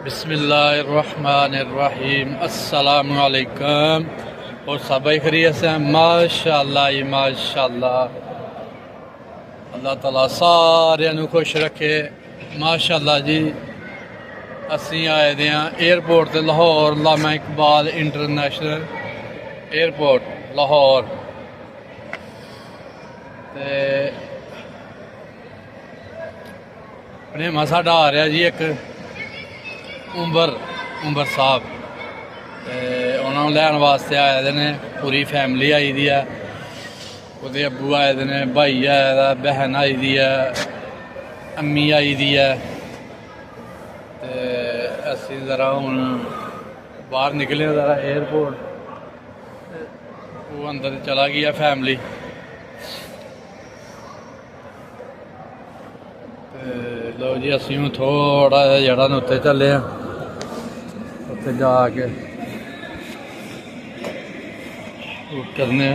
बिस्मिल्लाहिर्रहमानिर्रहीम अस्सलाम वालेकुम। और सब खैरियत से माशाअल्लाह जी माशाअल्लाह। अल्लाह ताला सारिਆਂ ਨੂੰ खुश रखे माशाअल्लाह जी। ਅਸੀਂ आए दे हाँ एयरपोर्ट ते लाहौर लामा इकबाल इंटरनेशनल एयरपोर्ट लाहौर ते भनेमा साडा आ रहा जी एक उम्बर साहब उन्होंने लैन वास्ते आए दे ने। पूरी फैमिली आई दी है। ਉਹਦੇ अब्बू आए दे ने, भाई आए दा, बहन आई दी है, अम्मी आई दी है। ते असीं जरा हुण बाहर निकले जरा एयरपोर्ट, वो अंदर चला गया फैमिली। लो जी असीं हुण थोड़ा जिहा जड़ा न उत्ते चले आं, उत्ते जाके शूट करने।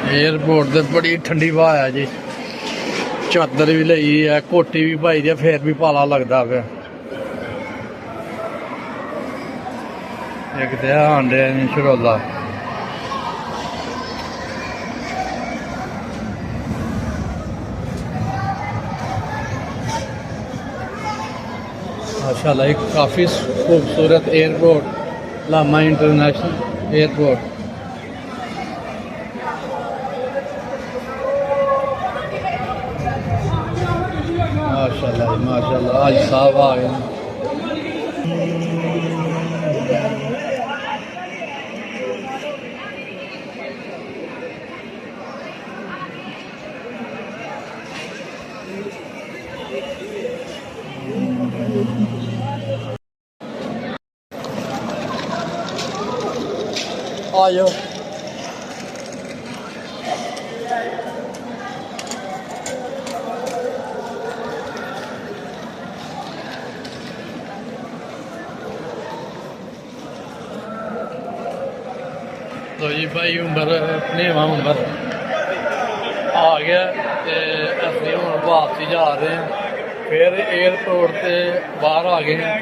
एयरपोर्ट ते बड़ी ठंडी हवा है जी। चादर भी लई है, कोटी भी पाई दी है, फिर भी पाला लगता पे। एक तो आंडे छड़ोला माशाल्लाह। एक काफ़ी खूबसूरत एयरपोर्ट लामा इंटरनेशनल एयरपोर्ट। माशाल्लाह माशाल्लाह। आज साहब आ गए। आयो तो जी भाई उम्र भनेवा उम्र आ गया। असली हूँ वापसी जा रहे हैं। फिर एयरपोर्ट से बाहर आ गए हैं।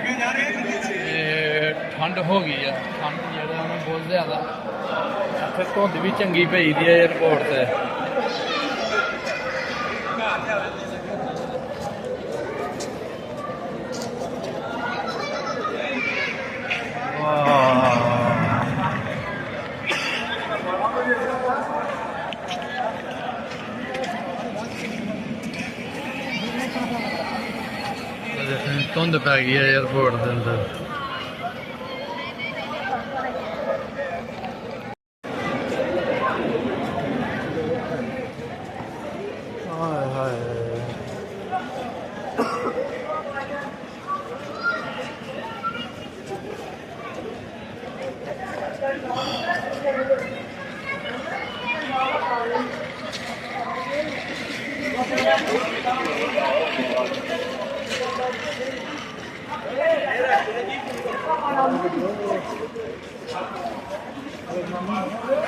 ठंड हो गई है, ठंड जो बहुत ज़्यादा। फिर धुंध भी चंगी पई दी है एयरपोर्ट से। धुंध पै गई है एयरपोर्ट के अंदर।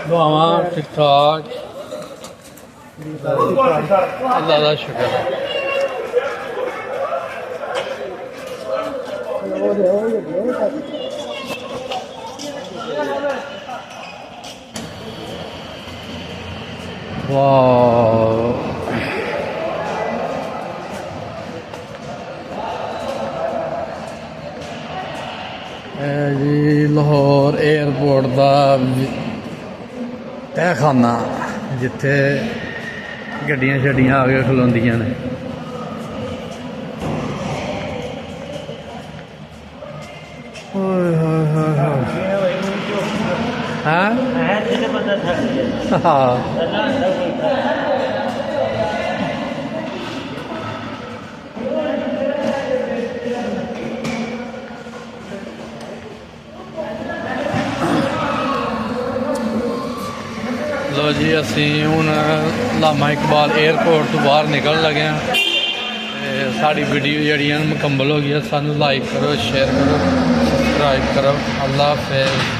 दुआवा ठीक ठाक, अल्लाह का शुक्र है। वाह जी लाहौर एयरपोर्ट का तहखाना जिथे गड्डियां शड्डियां आ के खलोंदियां ने। ओए होए ਹਾਂ ਲੋ ਜੀ ਅਸੀਂ ਹੁਣ ਲਾਮਾ ਇਕਬਾਲ 에ਅਰਪੋਰਟ ਤੋਂ ਬਾਹਰ ਨਿਕਲਣ ਲੱਗੇ ਹਾਂ ਤੇ ਸਾਡੀ ਵੀਡੀਓ ਜਿਹੜੀਆਂ ਮੁਕੰਮਲ ਹੋ ਗਈ। ਸਾਨੂੰ ਲਾਈਕ ਕਰੋ, ਸ਼ੇਅਰ ਕਰੋ, ਸਬਸਕ੍ਰਾਈਬ ਕਰੋ। ਅੱਲਾ ਹਾਫਿਜ਼।